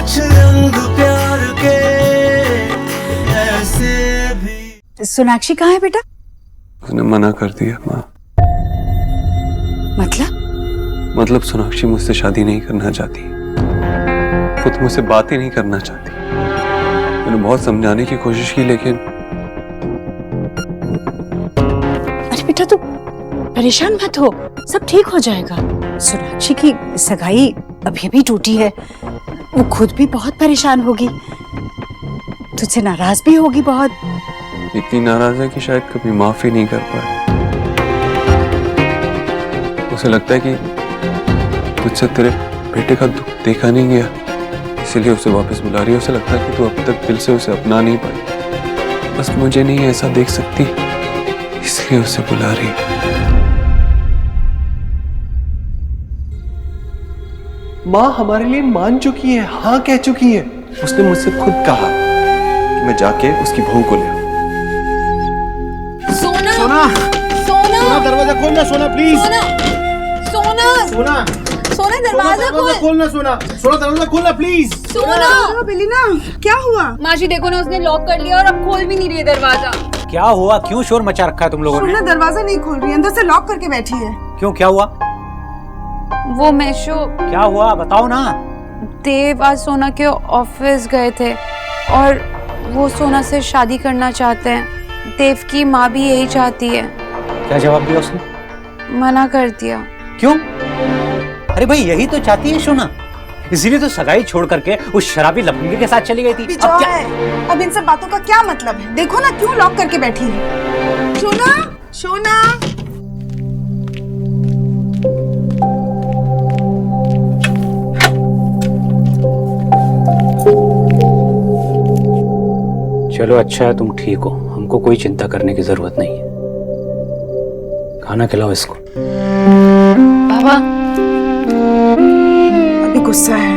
कुछ रंग प्यार के ऐसे भी। सोनाक्षी कहाँ है बेटा? उसने मना कर दिया माँ। मतलब सोनाक्षी मुझसे शादी नहीं करना चाहती, वो तो मुझसे बात ही नहीं करना चाहती। मैंने बहुत समझाने की कोशिश की लेकिन। अरे बेटा तू परेशान मत हो, सब ठीक हो जाएगा। सोनाक्षी की सगाई अभी भी टूटी है, वो खुद भी बहुत परेशान होगी, तुझसे नाराज भी होगी बहुत। इतनी नाराज है कि शायद कभी माफी नहीं कर पाए। उसे लगता है कि तुझसे तेरे बेटे का दुख देखा नहीं गया, इसलिए उसे वापस बुला रही है। उसे लगता है कि तू अब तक दिल से उसे अपना नहीं पाई, बस मुझे नहीं ऐसा देख सकती, इसलिए उसे बुला रही है। माँ हमारे लिए मान चुकी है, हाँ कह चुकी है। उसने मुझसे खुद कहा कि मैं जाके उसकी बहू को ले आऊं। सोना सोना सोना दरवाजा खोलना सोना प्लीज। सोना सोना सोना सोना दरवाजा खोलना सोना दरवाजा खोलना प्लीज। सोना बेलिना क्या हुआ? माजी देखो ना, उसने लॉक कर लिया और अब खोल भी नहीं रही है दरवाजा। क्या हुआ? क्यों शोर मचा रखा है तुम लोगों ने? दरवाजा नहीं खोल रही, अंदर से लॉक करके बैठी है। क्यों, क्या हुआ? वो मैशो, क्या हुआ बताओ ना। देव आज सोना के ऑफिस गए थे और वो सोना से शादी करना चाहते हैं। देव की माँ भी यही चाहती है। क्या जवाब दिया उसने? मना कर दिया। क्यों? अरे भाई यही तो चाहती है सोना, इसीलिए तो सगाई छोड़ करके उस शराबी लफंगे के साथ चली गई थी। अब क्या है? अब इन सब बातों का क्या मतलब है? देखो ना क्यों लॉक करके बैठी है। सोना सोना चलो अच्छा है तुम ठीक हो, हमको कोई चिंता करने की जरूरत नहीं है। खाना खिलाओ इसको। पापा अभी गुस्सा है,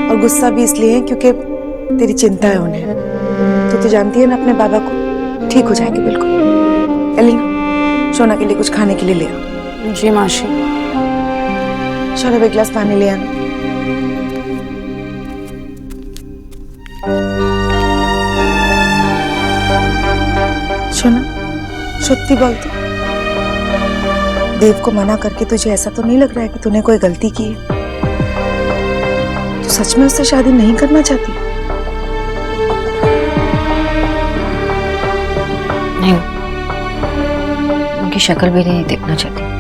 और गुस्सा भी इसलिए है क्योंकि तेरी चिंता है उन्हें। तो जानती है ना अपने बाबा को, ठीक हो जाएंगे बिल्कुल। एलिना सोना के लिए कुछ खाने के लिए ले आओ। जी माशी। सोना एक गिलास पानी ले आना। सोना सत्य बोल तू, देव को मना करके तुझे ऐसा तो नहीं लग रहा है कि तूने कोई गलती की है? तू सच में उससे शादी नहीं करना चाहती? नहीं, उनकी शक्ल भी नहीं देखना चाहती।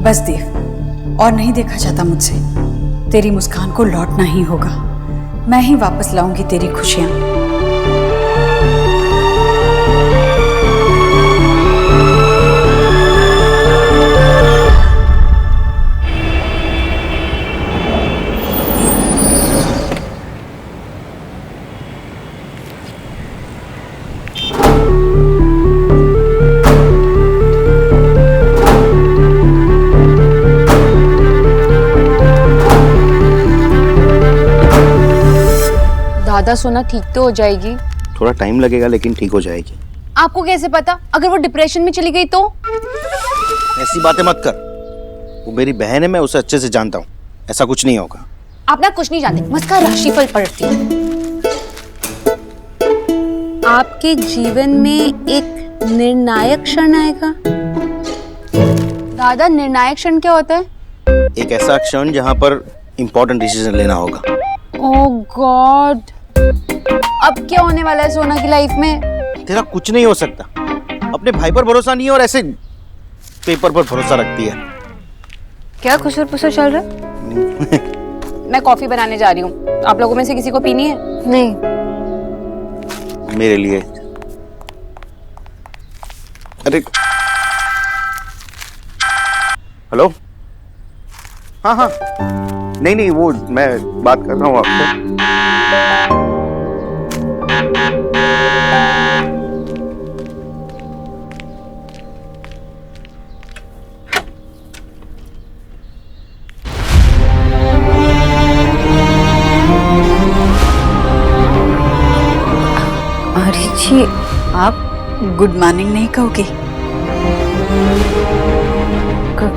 बस देव, और नहीं देखा जाता मुझसे। तेरी मुस्कान को लौटना ही होगा। मैं ही वापस लाऊंगी तेरी खुशियां। दादा सोना ठीक तो हो जाएगी? थोड़ा टाइम लगेगा लेकिन ठीक हो जाएगी। आपको कैसे पता? अगर वो डिप्रेशन में चली गई तो? ऐसी बातें मत कर, वो मेरी बहन है, मैं उसे अच्छे से जानता हूँ, ऐसा कुछ नहीं होगा। आप ना कुछ नहीं जानते, मस्का राशिफल पढ़ती है। आपके जीवन में एक निर्णायक क्षण आएगा। दादा निर्णायक क्षण क्या होता है? एक ऐसा क्षण जहाँ पर इम्पोर्टेंट डिसीजन लेना होगा। ओह गॉड, अब क्या होने वाला है सोना की लाइफ में? तेरा कुछ नहीं हो सकता। अपने भाई पर भरोसा नहीं है और ऐसे पेपर पर भरोसा रखती है। क्या खुसर पुसर चल रहा है? मैं कॉफी बनाने जा रही हूँ, आप लोगों में से किसी को पीनी है? नहीं, मेरे लिए। अरे हेलो, हाँ हाँ, नहीं वो मैं बात कर रहा हूँ आपसे। आदिशि, आप गुड मॉर्निंग नहीं कहोगे?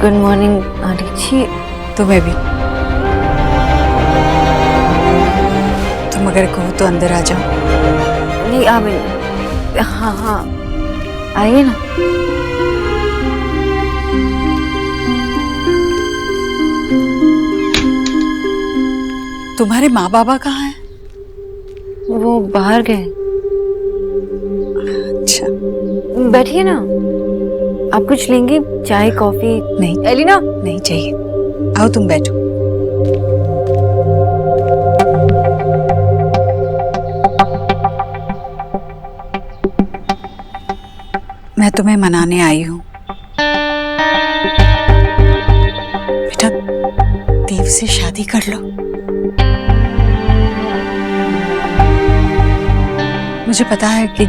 Good morning Adishi. तुम्हें भी। तुम अगर कहो तो अंदर आ जाओ। नहीं आप, हाँ हाँ आइए ना। तुम्हारे माँ बाबा कहाँ हैं? वो बाहर गए। अच्छा। बैठिए ना। आप कुछ लेंगे? चाय कॉफी? नहीं एलिना। नहीं चाहिए, आओ तुम बैठो। मैं तुम्हें मनाने आई हूँ बेटा, देव से शादी कर लो। मुझे पता है कि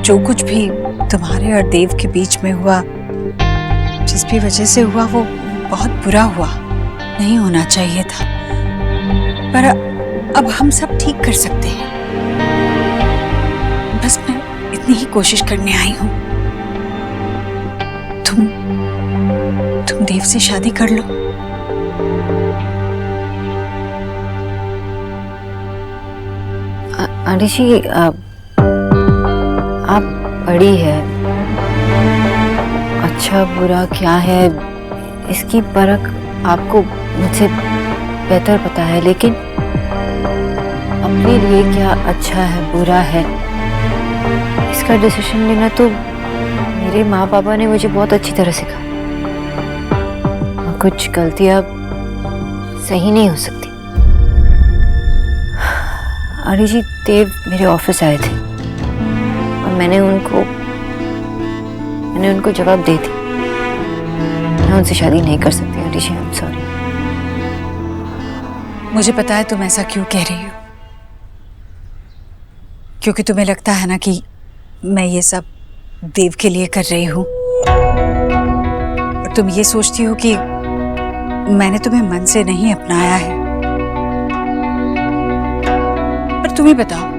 जो कुछ भी तुम्हारे और देव के बीच में हुआ, जिस भी वजह से हुआ, वो बहुत बुरा हुआ, नहीं होना चाहिए था। पर अब हम सब ठीक कर सकते हैं। बस मैं इतनी ही कोशिश करने आई हूँ। तुम देव से शादी कर लो। आदिशि, आप बड़ी है, अच्छा बुरा क्या है इसकी परख आपको मुझसे बेहतर पता है, लेकिन अपने लिए क्या अच्छा है बुरा है इसका डिसीजन लेना तो मेरे माँ पापा ने मुझे बहुत अच्छी तरह सिखाया। और कुछ गलतियां सही नहीं हो सकती। आदिशि, देव मेरे ऑफिस आए थे और मैंने उनको जवाब दे दी। मैं उनसे शादी नहीं कर सकती आदिशि, आई एम सॉरी। मुझे पता है तुम ऐसा क्यों कह रही हो, क्योंकि तुम्हें लगता है ना कि मैं ये सब देव के लिए कर रही हूं, और तुम ये सोचती हो कि मैंने तुम्हें मन से नहीं अपनाया है। पर तुम्हें बताओ,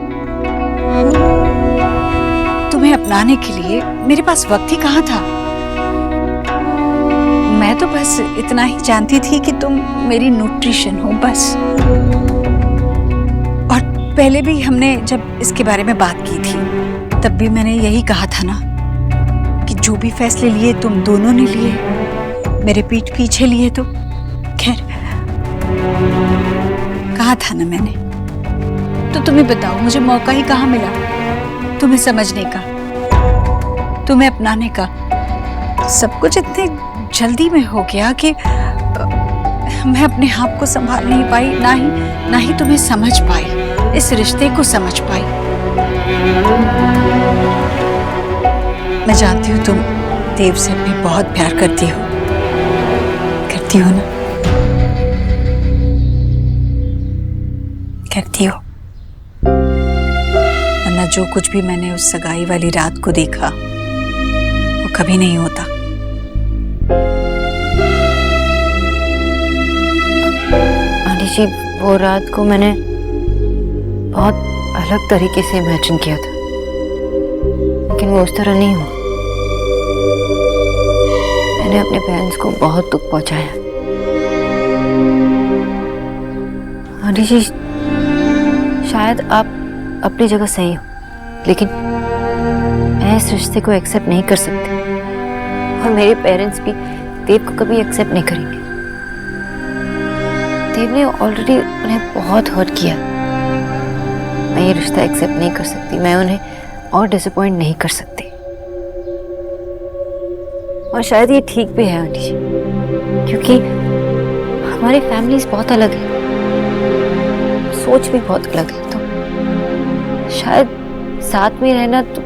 तुम्हें अपनाने के लिए मेरे पास वक्त ही कहाँ था। मैं तो बस इतना ही जानती थी कि तुम मेरी न्यूट्रिशन हो, बस। और पहले भी हमने जब इसके बारे में बात की थी, तब भी मैंने यही कहा था ना कि जो भी फैसले लिए तुम दोनों ने लिए, मेरे पीठ पीछे लिए, तो खैर कहा था ना मैंने। तो तुम्हें बताओ, मुझे मौका ही कहाँ मिला तुम्हें समझने का, तुम्हें अपनाने का। सब कुछ इतने जल्दी में हो गया कि मैं अपने आप को संभाल नहीं पाई, ना ही तुम्हें समझ पाई, इस रिश्ते को समझ पाई। मैं जानती हूँ तुम देव से भी बहुत प्यार करती हो ना? करती हो। वरना जो कुछ भी मैंने उस सगाई वाली रात को देखा, वो कभी नहीं होता। आदिशि, वो रात को मैंने बहुत अलग तरीके से इमेजिन किया था, लेकिन वो उस तरह नहीं हुआ। मैंने अपने पेरेंट्स को बहुत दुख पहुंचाया। आदिशि, शायद आप अपनी जगह सही हो, लेकिन मैं इस रिश्ते को एक्सेप्ट नहीं कर सकती, और मेरे पेरेंट्स भी देव को कभी एक्सेप्ट नहीं करेंगे। देव ने ऑलरेडी उन्हें बहुत हर्ट किया। मैं ये रिश्ता एक्सेप्ट नहीं कर सकती, मैं उन्हें और डिसअपॉइंट नहीं कर सकती। और शायद ये ठीक भी है आंटी जी, क्योंकि हमारी फैमिलीज बहुत अलग है, सोच भी बहुत अलग है, तो शायद साथ में रहना तो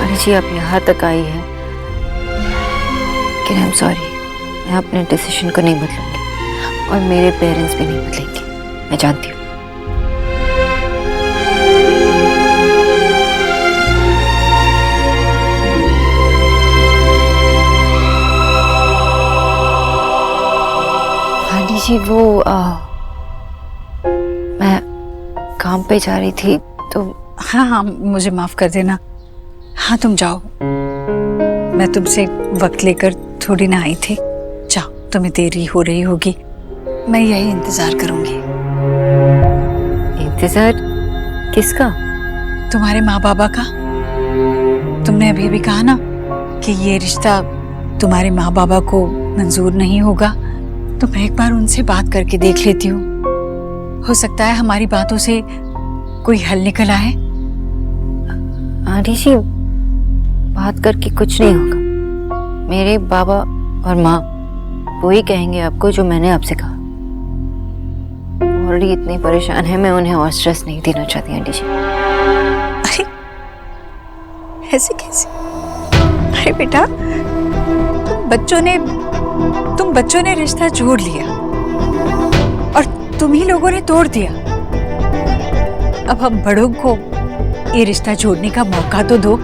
आंटी जी आप यहाँ तक आई है, लेकिन आई एम सॉरी, मैं अपने डिसीजन को नहीं बदलूंगी और मेरे पेरेंट्स भी नहीं बदलेंगे, मैं जानती हूँ। जी वो मैं काम पे जा रही थी तो। हाँ हाँ, मुझे माफ कर देना। हाँ तुम जाओ, मैं तुमसे वक्त लेकर थोड़ी ना आई थी। जाओ, तुम्हें देरी हो रही होगी, मैं यही इंतजार करूंगी। इंतजार किसका? तुम्हारे माँ बाबा का। तुमने अभी भी कहा ना कि ये रिश्ता तुम्हारे माँ बाबा को मंजूर नहीं होगा, तो मैं एक बार उनसे बात करके देख लेती हूँ। हो सकता है हमारी बातों से कोई हल निकल आए। आंटी जी, बात करके कुछ नहीं होगा। मेरे बाबा और माँ वही कहेंगे आपको जो मैंने आपसे कहा। ऑलरेडी इतनी परेशान है, मैं उन्हें और स्ट्रेस नहीं देना चाहती आंटी जी। अरे ऐसे कैसे? अरे बेटा, तुम बच्चों ने रिश्ता जोड़ लिया और तुम ही लोगों ने तोड़ दिया। अब हम बड़ों को ये रिश्ता जोड़ने का मौका तो दो।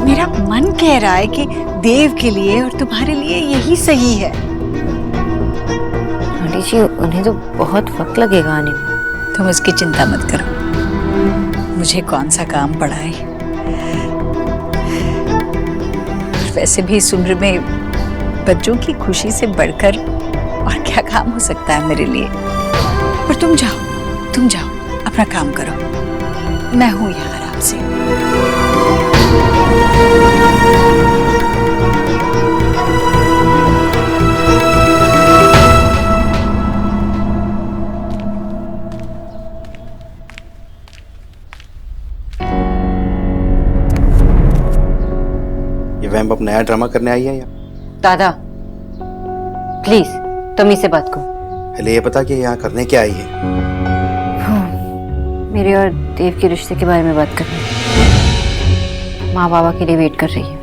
मेरा मन कह रहा है कि देव के लिए और तुम्हारे लिए यही सही है। आंटी जी, उन्हें तो बहुत वक्त लगेगा आने में। तुम उसकी चिंता मत करो, मुझे कौन सा काम पड़ा है। वैसे भी इस उम्र में बच्चों की खुशी से बढ़कर और क्या काम हो सकता है मेरे लिए। पर तुम जाओ अपना काम करो, मैं हूं यहाँ आराम से। ये वैम्प अब नया ड्रामा करने आई है या? दादा प्लीज तुम इससे बात करो। पहले ये पता कि यहाँ करने क्या आई है। मेरे और देव के रिश्ते के बारे में बात करनी है। माँ बाबा के लिए वेट कर रही है।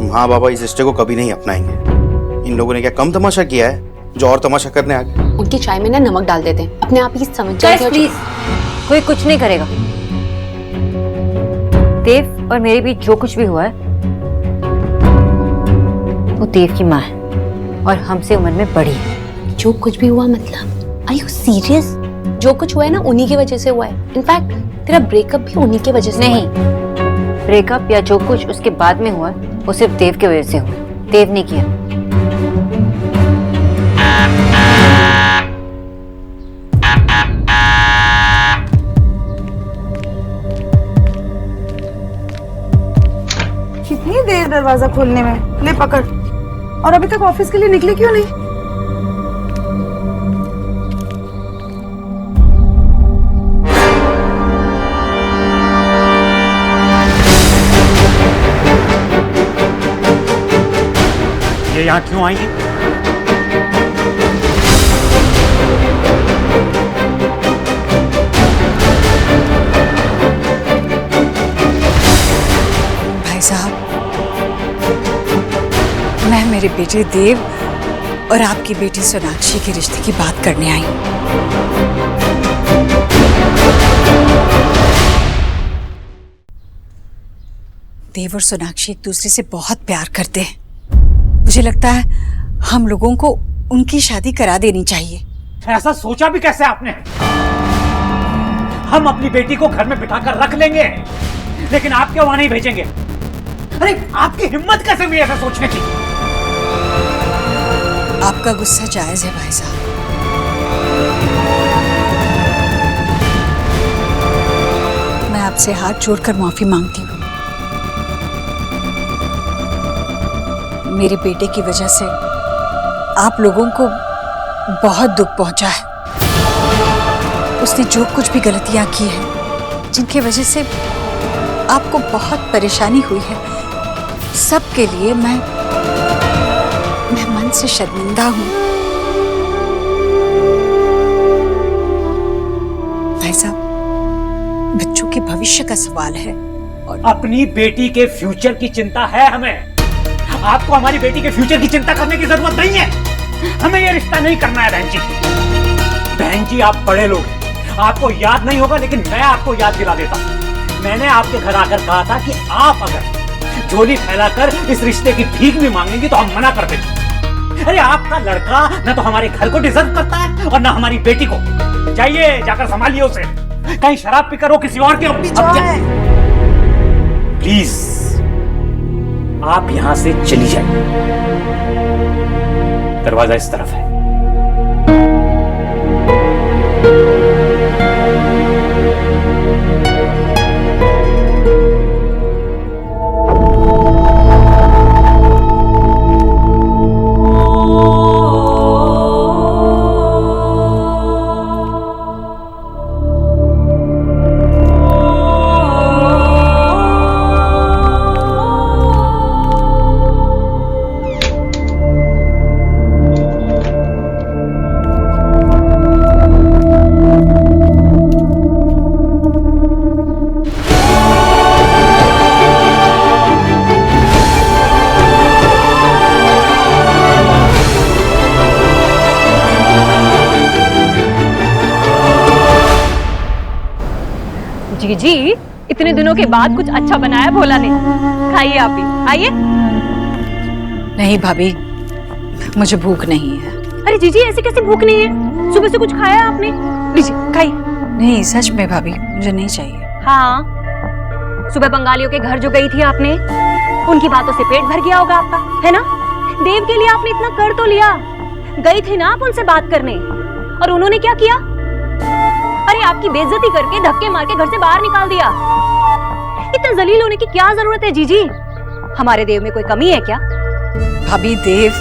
माँ बाबा इस रिश्ते को कभी नहीं अपनाएंगे। इन लोगों ने क्या कम तमाशा किया है जो और तमाशा करने आ गए? उनकी चाय में ना नमक डाल देते हैं, अपने आप ही समझ जाइए। प्लीज, कोई कुछ नहीं करेगा। देव और मेरे बीच जो कुछ भी हुआ है वो देव की माँ है और हमसे उम्र में बड़ी है। जो कुछ भी हुआ मतलब? Are you serious? जो कुछ हुआ है ना उन्हीं की वजह से हुआ है। इनफैक्ट तेरा ब्रेकअप भी उन्हीं की वजह से नहीं। ब्रेकअप या जो कुछ उसके बाद में हुआ वो सिर्फ देव की वजह से हुआ। देव ने किया। कितनी देर दरवाजा खोलने में? ले पकड़। और अभी तक ऑफिस के लिए निकले क्यों नहीं? ये यहाँ क्यों आई है? भाई साहब, मैं मेरे बेटे देव और आपकी बेटी सोनाक्षी के रिश्ते की बात करने आई हूं। देव और सोनाक्षी एक दूसरे से बहुत प्यार करते हैं। मुझे लगता है हम लोगों को उनकी शादी करा देनी चाहिए। ऐसा सोचा भी कैसे आपने? हम अपनी बेटी को घर में बिठाकर रख लेंगे, लेकिन आप क्यों वहां नहीं भेजेंगे? अरे आपकी हिम्मत कैसे हुई ऐसा सोचने की? आपका गुस्सा जायज है भाई साहब। मैं आपसे हाथ जोड़कर माफी मांगती हूँ। मेरे बेटे की वजह से आप लोगों को बहुत दुख पहुंचा है। उसने जो कुछ भी गलतियां की हैं, जिनकी वजह से आपको बहुत परेशानी हुई है, सबके लिए मैं मन से शर्मिंदा हूं। भाई साहब, बच्चों के भविष्य का सवाल है और अपनी बेटी के फ्यूचर की चिंता है हमें। आपको हमारी बेटी के फ्यूचर की चिंता करने की जरूरत नहीं है। हमें ये रिश्ता नहीं करना है बहन जी। बहन जी, आप बड़े लोग, आपको याद नहीं होगा, लेकिन मैं आपको याद दिला देता हूं। मैंने आपके घर आकर कहा था कि आप अगर झोली फैलाकर इस रिश्ते की भीख भी मांगेंगी तो हम मना कर देंगे। अरे आपका लड़का ना तो हमारे घर को डिजर्व करता है और ना हमारी बेटी को। जाइए, जाकर संभालिए उसे। कहीं शराब पीकर वो किसी और के प्लीज आप यहां से चली जाइए। दरवाजा इस तरफ है। जी इतने दिनों के बाद कुछ अच्छा बनाया भोला ने। खाइए आप भी, आइए। नहीं भाभी, मुझे भूख नहीं है। अरे जीजी ऐसे कैसे भूख नहीं है? सुबह से कुछ खाया आपने? लीजिए खाइए। नहीं सच में भाभी, मुझे नहीं चाहिए। हाँ, सुबह बंगालियों के घर जो गई थी आपने, उनकी बातों से पेट भर गया होगा आपका, है ना? देव के लिए आपने इतना कर तो लिया। गई थी ना आप उनसे बात करने, और उन्होंने क्या किया? अरे आपकी बेइज्जती करके धक्के मार के घर से बाहर निकाल दिया। इतना जलील होने की क्या जरूरत है जीजी? हमारे देव में कोई कमी है क्या? भाभी, देव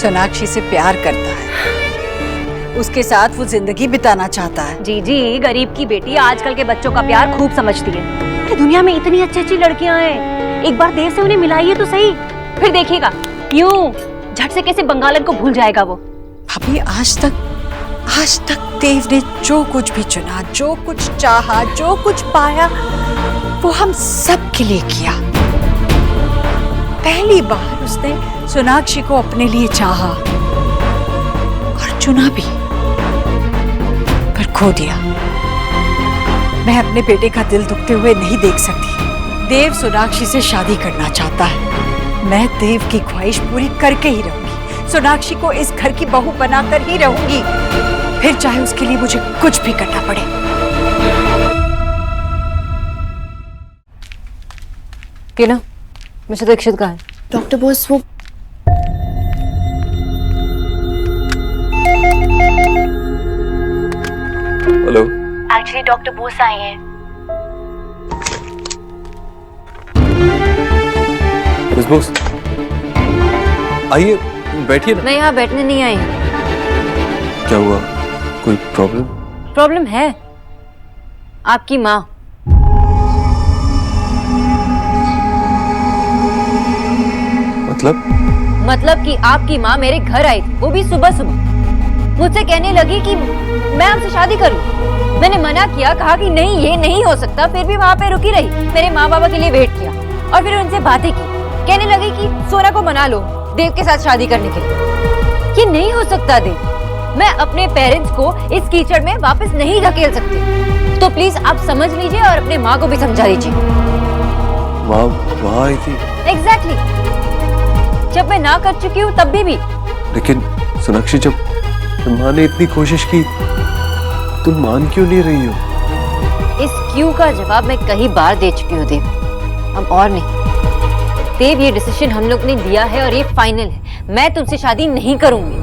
सोनाक्षी से प्यार करता है, उसके साथ वो जिंदगी बिताना चाहता है। जीजी गरीब की बेटी आजकल के बच्चों का प्यार खूब समझती है। अरे दुनिया में इतनी अच्छी अच्छी लड़कियां हैं, एक बार देव से उन्हें मिलाइए तो सही, फिर देखिएगा यूं झट से कैसे बंगालन को भूल जाएगा वो। भाभी, आज तक देव ने जो कुछ भी चुना, जो कुछ चाहा, जो कुछ पाया, वो हम सब के लिए किया। पहली बार उसने सोनाक्षी को अपने लिए चाहा और चुना भी, पर खो दिया। मैं अपने बेटे का दिल दुखते हुए नहीं देख सकती। देव सोनाक्षी से शादी करना चाहता है। मैं देव की ख्वाहिश पूरी करके ही रहूंगी। सोनाक्षी को इस घर की बहू बनाकर ही रहूंगी, फिर चाहे उसके लिए मुझे कुछ भी करना पड़े। टीना, मिस्टर दीक्षित कहाँ है? डॉक्टर बोस वो हेलो, एक्चुअली डॉक्टर बोस आए हैं। मिस बोस, आइए बैठिए ना। मैं यहाँ बैठने नहीं आई। क्या हुआ, कोई प्रॉब्लम? प्रॉब्लम है, आपकी माँ। मतलब कि आपकी माँ मेरे घर आई थी, वो भी सुबह सुबह। मुझसे कहने लगी कि मैं आपसे शादी करूं। मैंने मना किया, कहा कि नहीं ये नहीं हो सकता, फिर भी वहाँ पे रुकी रही। मेरे माँ बाबा के लिए वेट किया और फिर उनसे बातें की। कहने लगी कि सोना को मना लो देव के साथ शादी करने के लिए। ये नहीं हो सकता देव, मैं अपने पेरेंट्स को इस कीचड़ में वापस नहीं धकेल सकती। तो प्लीज आप समझ लीजिए और अपने माँ को भी समझा दीजिए। माँ वहाँ आई थी? एग्जैक्टली, जब मैं ना कर चुकी हूँ तब भी। लेकिन सोनाक्षी, जब माँ ने इतनी कोशिश की, तुम मान क्यों नहीं रही हो? इस क्यों का जवाब मैं कई बार दे चुकी हूँ देव, हम और नहीं। देव ये डिसीजन हम लोग ने लिया है और ये फाइनल है। मैं तुमसे शादी नहीं करूंगी।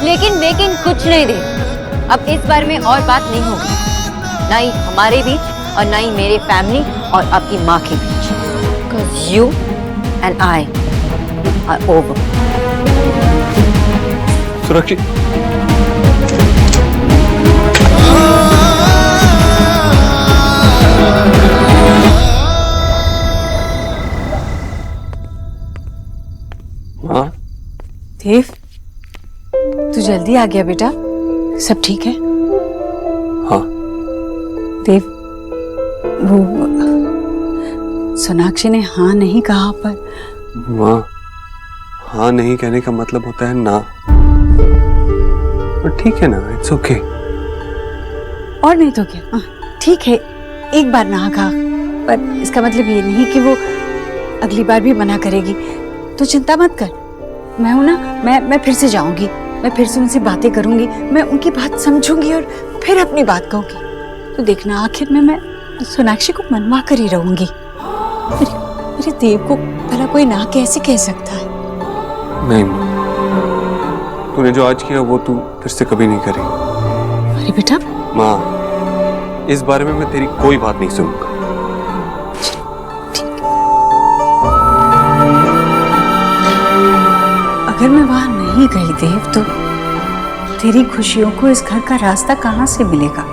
लेकिन कुछ नहीं देव, अब इस बारे में और बात नहीं होगी, ना ही हमारे बीच और ना ही मेरे फैमिली और आपकी माँ के बीच। Because you and I are over. Sonakshi, हाँ? देव, तू जल्दी आ गया बेटा, सब ठीक है? हाँ। देव, वो सोनाक्षी ने हाँ नहीं कहा, पर माँ, हाँ नहीं कहने का मतलब होता है ना। पर ठीक है ना, इट्स ओके। और नहीं तो क्या, ठीक है, एक बार ना कहा पर इसका मतलब ये नहीं कि वो अगली बार भी मना करेगी। तो चिंता मत कर, मैं हूं ना, मैं फिर से जाऊंगी, मैं फिर से उनसे बातें करूंगी, मैं उनकी बात समझूंगी और फिर अपनी बात कहूंगी। तो देखना आखिर में मैं सोनाक्षी को मनवा कर ही रहूंगी। मेरे देव को भला कोई ना कैसे कह सकता है? नहीं माँ, तूने जो आज किया वो तू फिर से कभी नहीं करेगी। अरे बेटा। माँ, इस बारे में मैं तेरी कोई बात नहीं सुनूंगा। अगर मैं वहां नहीं गई देव, तो तेरी खुशियों को इस घर का रास्ता कहाँ से मिलेगा?